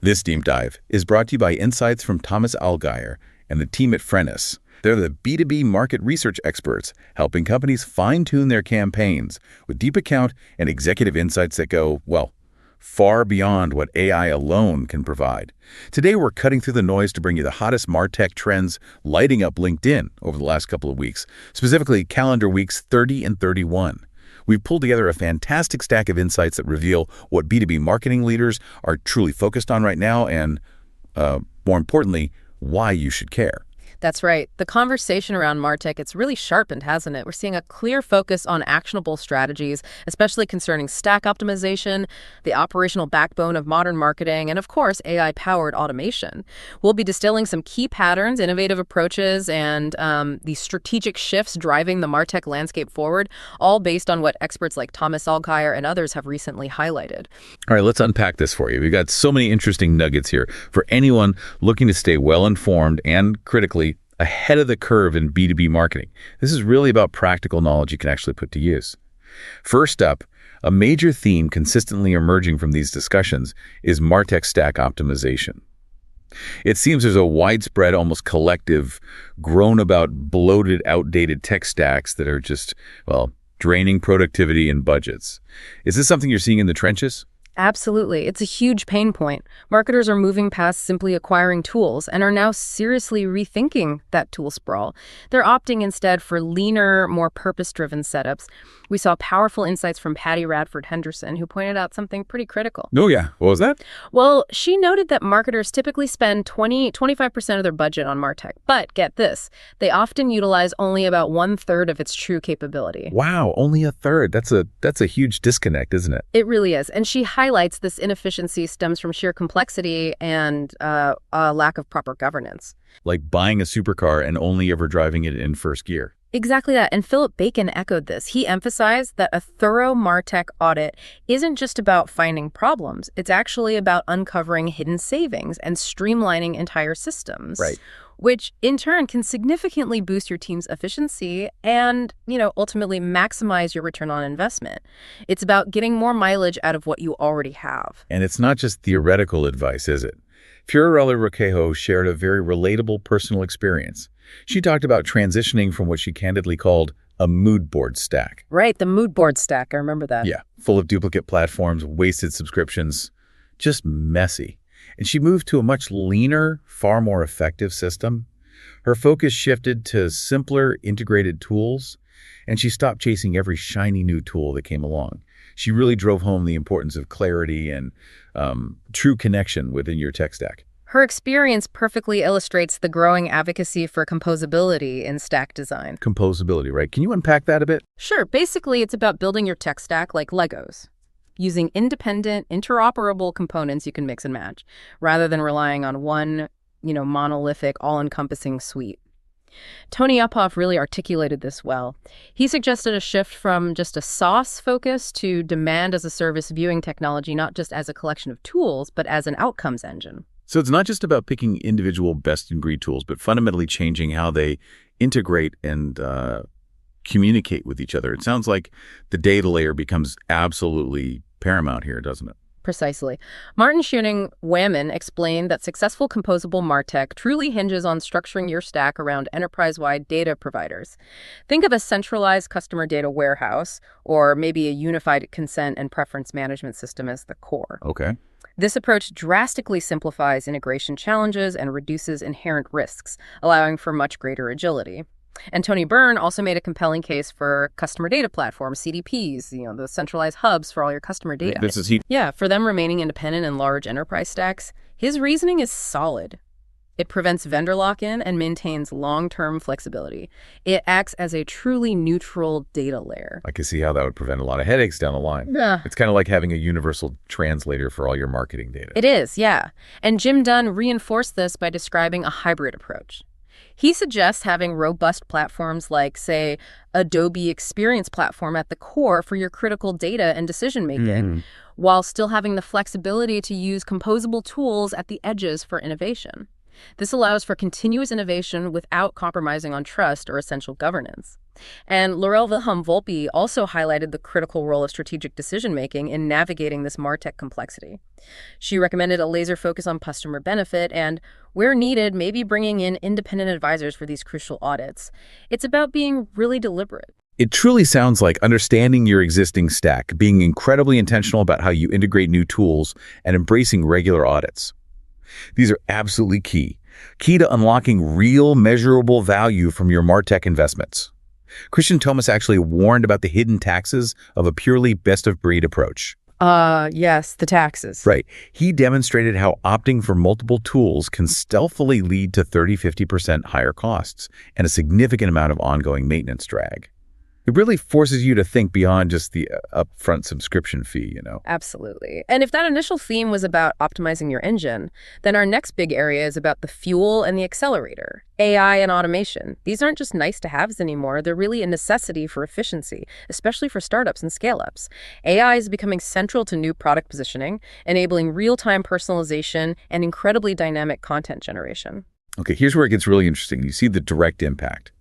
This deep dive is brought to you by insights from Thomas Allgeier and the team at Readiness. They're the B2B market research experts, helping companies fine-tune their campaigns with deep account and executive insights that go, well, far beyond what AI alone can provide. Today, we're cutting through the noise to bring you the hottest MarTech trends lighting up LinkedIn over the last couple of weeks, specifically calendar weeks 30 and 31. We've pulled together a fantastic stack of insights that reveal what B2B marketing leaders are truly focused on right now and, more importantly, why you should care. That's right. The conversation around MarTech, it's really sharpened, hasn't it? We're seeing a clear focus on actionable strategies, especially concerning stack optimization, the operational backbone of modern marketing, and of course, AI-powered automation. We'll be distilling some key patterns, innovative approaches, and the strategic shifts driving the MarTech landscape forward, all based on what experts like Thomas Allgeier and others have recently highlighted. All right, let's unpack this for you. We've got so many interesting nuggets here for anyone looking to stay well-informed and critically ahead of the curve in B2B marketing. This is really about practical knowledge you can actually put to use. First up, a major theme consistently emerging from these discussions is MarTech stack optimization. It seems there's a widespread, almost collective, groan about bloated, outdated tech stacks that are just, well, draining productivity and budgets. Is this something you're seeing in the trenches? Absolutely. It's a huge pain point. Marketers are moving past simply acquiring tools and are now seriously rethinking that tool sprawl. They're opting instead for leaner, more purpose-driven setups. We saw powerful insights from Patty Radford Henderson, who pointed out something pretty critical. Oh, yeah. What was that? Well, she noted that marketers typically spend 25% of their budget on MarTech. But get this, they often utilize only about 1/3 of its true capability. Wow, only a third. That's a huge disconnect, isn't it? It really is. And she highlights this inefficiency stems from sheer complexity and a lack of proper governance. Like buying a supercar and only ever driving it in first gear. Exactly that. And Philip Bacon echoed this. He emphasized that a thorough MarTech audit isn't just about finding problems. It's actually about uncovering hidden savings and streamlining entire systems. Right. Which in turn can significantly boost your team's efficiency and, ultimately maximize your return on investment. It's about getting more mileage out of what you already have. And it's not just theoretical advice, is it? Fiorella Roquejo shared a very relatable personal experience. She talked about transitioning from what she candidly called a mood board stack. Right, the mood board stack. I remember that. Yeah, full of duplicate platforms, wasted subscriptions, just messy. And she moved to a much leaner, far more effective system. Her focus shifted to simpler, integrated tools, and she stopped chasing every shiny new tool that came along. She really drove home the importance of clarity and true connection within your tech stack. Her experience perfectly illustrates the growing advocacy for composability in stack design. Composability, right? Can you unpack that a bit? Sure. Basically, it's about building your tech stack like Legos, using independent, interoperable components you can mix and match, rather than relying on one, monolithic, all-encompassing suite. Tony Uphoff really articulated this well. He suggested a shift from just a sauce focus to demand as a service viewing technology, not just as a collection of tools, but as an outcomes engine. So it's not just about picking individual best-in-breed tools, but fundamentally changing how they integrate and communicate with each other. It sounds like the data layer becomes absolutely paramount here, doesn't it? Precisely. Martin Schoening-Wammen explained that successful composable MarTech truly hinges on structuring your stack around enterprise-wide data providers. Think of a centralized customer data warehouse, or maybe a unified consent and preference management system as the core. Okay. This approach drastically simplifies integration challenges and reduces inherent risks, allowing for much greater agility. And Tony Byrne also made a compelling case for customer data platforms, CDPs, the centralized hubs for all your customer data. This is he. Yeah, for them remaining independent in large enterprise stacks. His reasoning is solid. It prevents vendor lock-in and maintains long-term flexibility. It acts as a truly neutral data layer. I can see how that would prevent a lot of headaches down the line. Yeah. It's kind of like having a universal translator for all your marketing data. It is, yeah. And Jim Dunn reinforced this by describing a hybrid approach. He suggests having robust platforms like, say, Adobe Experience Platform at the core for your critical data and decision-making, while still having the flexibility to use composable tools at the edges for innovation. This allows for continuous innovation without compromising on trust or essential governance. And Laurel Wilhelm Volpe also highlighted the critical role of strategic decision-making in navigating this MarTech complexity. She recommended a laser focus on customer benefit and, where needed, maybe bringing in independent advisors for these crucial audits. It's about being really deliberate. It truly sounds like understanding your existing stack, being incredibly intentional about how you integrate new tools, and embracing regular audits. These are absolutely key to unlocking real, measurable value from your MarTech investments. Christian Thomas actually warned about the hidden taxes of a purely best-of-breed approach. Yes, the taxes. Right. He demonstrated how opting for multiple tools can stealthily lead to 30–50% higher costs and a significant amount of ongoing maintenance drag. It really forces you to think beyond just the upfront subscription fee, Absolutely. And if that initial theme was about optimizing your engine, then our next big area is about the fuel and the accelerator, AI and automation. These aren't just nice-to-haves anymore. They're really a necessity for efficiency, especially for startups and scale-ups. AI is becoming central to new product positioning, enabling real-time personalization and incredibly dynamic content generation. Okay, here's where it gets really interesting. You see the direct impact.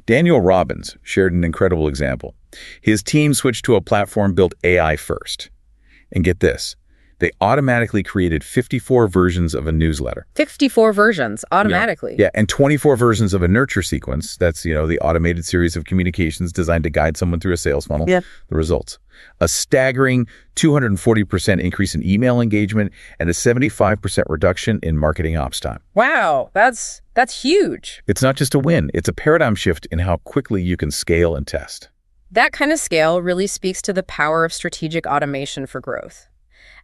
Daniel Robbins shared an incredible example. His team switched to a platform built AI first. And get this, they automatically created 54 versions of a newsletter. 54 versions, automatically. Yeah, and 24 versions of a nurture sequence. That's, the automated series of communications designed to guide someone through a sales funnel. Yep. The results. A staggering 240% increase in email engagement and a 75% reduction in marketing ops time. Wow, that's huge. It's not just a win, it's a paradigm shift in how quickly you can scale and test. That kind of scale really speaks to the power of strategic automation for growth.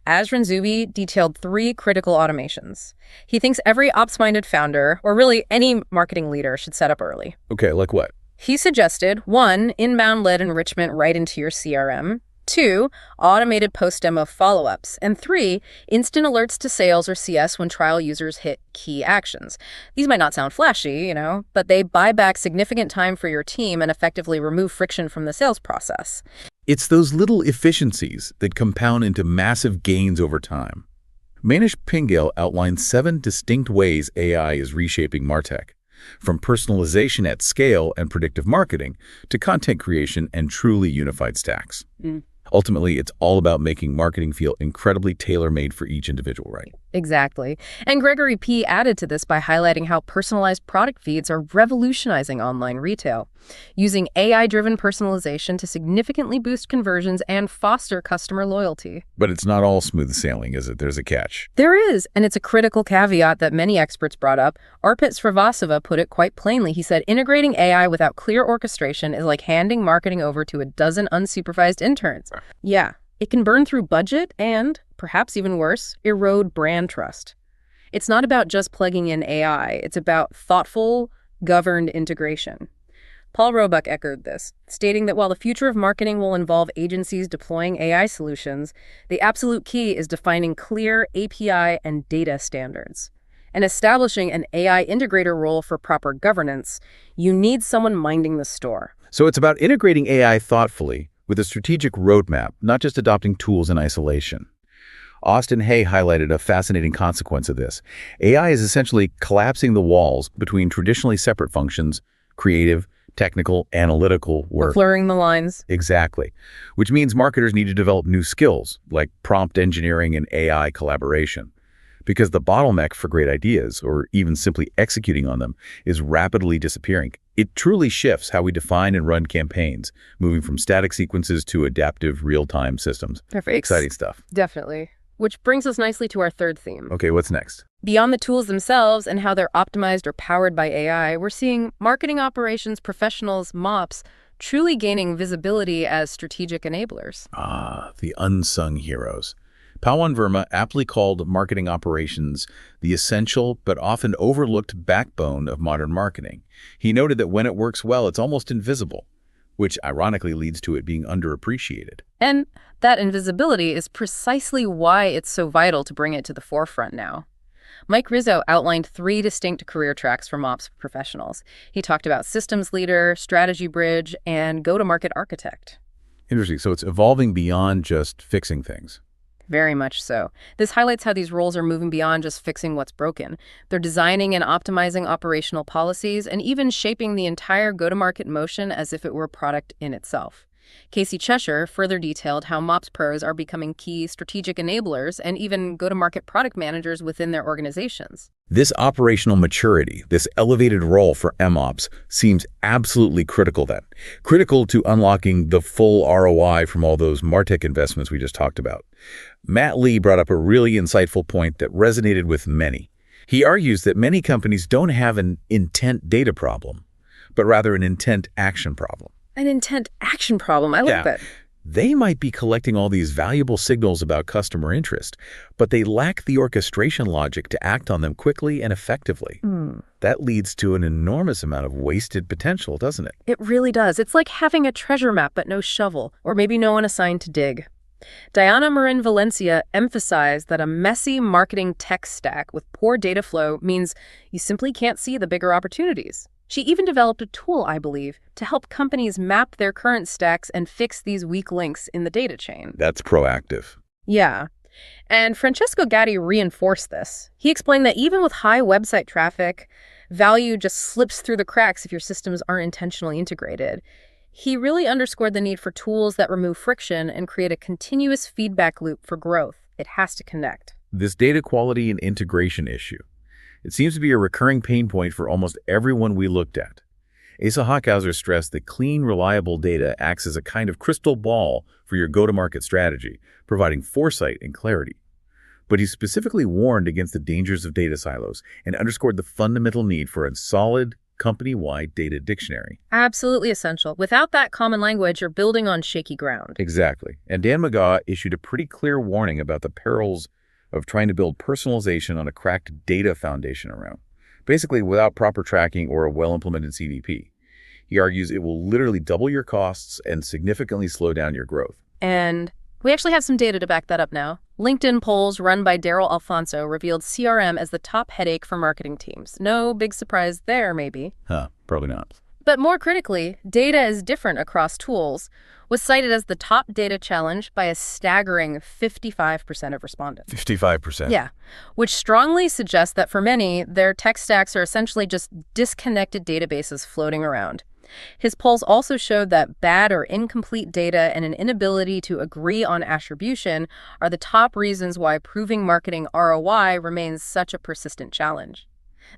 Azrin Zubi detailed 3 critical automations. He thinks every ops-minded founder, or really any marketing leader, should set up early. Okay, like what? He suggested 1, inbound lead enrichment right into your CRM, 2, automated post-demo follow-ups, and 3, instant alerts to sales or CS when trial users hit key actions. These might not sound flashy, but they buy back significant time for your team and effectively remove friction from the sales process. It's those little efficiencies that compound into massive gains over time. Manish Pingal outlined 7 distinct ways AI is reshaping MarTech, from personalization at scale and predictive marketing to content creation and truly unified stacks. Ultimately, it's all about making marketing feel incredibly tailor-made for each individual, right? Exactly. And Gregory P. added to this by highlighting how personalized product feeds are revolutionizing online retail, using AI-driven personalization to significantly boost conversions and foster customer loyalty. But it's not all smooth sailing, is it? There's a catch. There is, and it's a critical caveat that many experts brought up. Arpit Srivastava put it quite plainly. He said, integrating AI without clear orchestration is like handing marketing over to a dozen unsupervised interns. Yeah, it can burn through budget and, perhaps even worse, erode brand trust. It's not about just plugging in AI. It's about thoughtful, governed integration. Paul Roebuck echoed this, stating that while the future of marketing will involve agencies deploying AI solutions, the absolute key is defining clear API and data standards. And establishing an AI integrator role for proper governance, you need someone minding the store. So it's about integrating AI thoughtfully, with a strategic roadmap, not just adopting tools in isolation. Austin Hay highlighted a fascinating consequence of this. AI is essentially collapsing the walls between traditionally separate functions, creative, technical, analytical work. Blurring the lines. Exactly. Which means marketers need to develop new skills, like prompt engineering and AI collaboration. Because the bottleneck for great ideas, or even simply executing on them, is rapidly disappearing. It truly shifts how we define and run campaigns, moving from static sequences to adaptive, real-time systems. Perfect. Exciting stuff. Definitely. Which brings us nicely to our third theme. Okay, what's next? Beyond the tools themselves and how they're optimized or powered by AI, we're seeing marketing operations professionals, MOPs, truly gaining visibility as strategic enablers. The unsung heroes. Pawan Verma aptly called marketing operations the essential but often overlooked backbone of modern marketing. He noted that when it works well, it's almost invisible, which ironically leads to it being underappreciated. And that invisibility is precisely why it's so vital to bring it to the forefront now. Mike Rizzo outlined 3 distinct career tracks for MOPS professionals. He talked about systems leader, strategy bridge, and go-to-market architect. Interesting. So it's evolving beyond just fixing things. Very much so. This highlights how these roles are moving beyond just fixing what's broken. They're designing and optimizing operational policies and even shaping the entire go-to-market motion as if it were a product in itself. Casey Cheshire further detailed how MOPS pros are becoming key strategic enablers and even go-to-market product managers within their organizations. This operational maturity, this elevated role for MOps, seems absolutely critical then. Critical to unlocking the full ROI from all those MarTech investments we just talked about. Matt Lee brought up a really insightful point that resonated with many. He argues that many companies don't have an intent data problem, but rather an intent action problem. An intent action problem. I like that. They might be collecting all these valuable signals about customer interest, but they lack the orchestration logic to act on them quickly and effectively. That leads to an enormous amount of wasted potential, doesn't it? It really does. It's like having a treasure map but no shovel, or maybe no one assigned to dig. Diana Marin Valencia emphasized that a messy marketing tech stack with poor data flow means you simply can't see the bigger opportunities. She even developed a tool, I believe, to help companies map their current stacks and fix these weak links in the data chain. That's proactive. Yeah. And Francesco Gatti reinforced this. He explained that even with high website traffic, value just slips through the cracks if your systems aren't intentionally integrated. He really underscored the need for tools that remove friction and create a continuous feedback loop for growth. It has to connect. This data quality and integration issue. It seems to be a recurring pain point for almost everyone we looked at. Asa Hockhauser stressed that clean, reliable data acts as a kind of crystal ball for your go-to-market strategy, providing foresight and clarity. But he specifically warned against the dangers of data silos and underscored the fundamental need for a solid, company-wide data dictionary. Absolutely essential. Without that common language, you're building on shaky ground. Exactly. And Dan McGaugh issued a pretty clear warning about the perils of trying to build personalization on a cracked data foundation around, basically without proper tracking or a well-implemented CDP. He argues it will literally double your costs and significantly slow down your growth. And we actually have some data to back that up now. LinkedIn polls run by Daryl Alfonso revealed CRM as the top headache for marketing teams. No big surprise there, maybe. Probably not. But more critically, data is different across tools, was cited as the top data challenge by a staggering 55% of respondents. 55%? Yeah, which strongly suggests that for many, their tech stacks are essentially just disconnected databases floating around. His polls also showed that bad or incomplete data and an inability to agree on attribution are the top reasons why proving marketing ROI remains such a persistent challenge.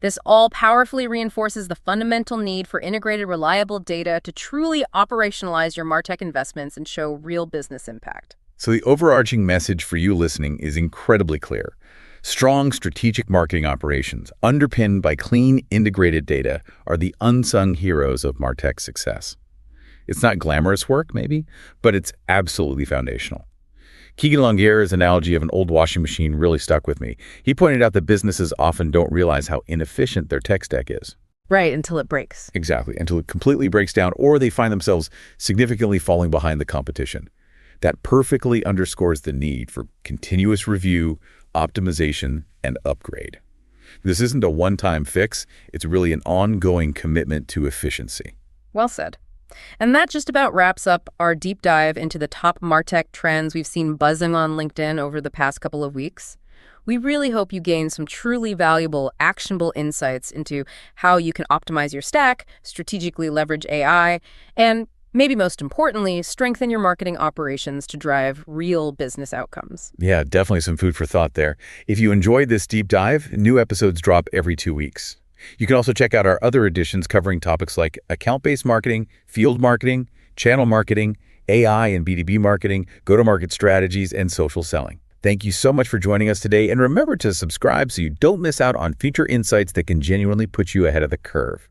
This all powerfully reinforces the fundamental need for integrated, reliable data to truly operationalize your MarTech investments and show real business impact. So the overarching message for you listening is incredibly clear. Strong strategic marketing operations, underpinned by clean, integrated data, are the unsung heroes of MarTech success. It's not glamorous work, maybe, but it's absolutely foundational. Keegan Longier's analogy of an old washing machine really stuck with me. He pointed out that businesses often don't realize how inefficient their tech stack is. Right, until it breaks. Exactly, until it completely breaks down or they find themselves significantly falling behind the competition. That perfectly underscores the need for continuous review, optimization, and upgrade. This isn't a one-time fix. It's really an ongoing commitment to efficiency. Well said. And that just about wraps up our deep dive into the top MarTech trends we've seen buzzing on LinkedIn over the past couple of weeks. We really hope you gain some truly valuable, actionable insights into how you can optimize your stack, strategically leverage AI, and maybe most importantly, strengthen your marketing operations to drive real business outcomes. Yeah, definitely some food for thought there. If you enjoyed this deep dive, new episodes drop every 2 weeks. You can also check out our other editions covering topics like account-based marketing, field marketing, channel marketing, AI and B2B marketing, go-to-market strategies, and social selling. Thank you so much for joining us today, and remember to subscribe so you don't miss out on future insights that can genuinely put you ahead of the curve.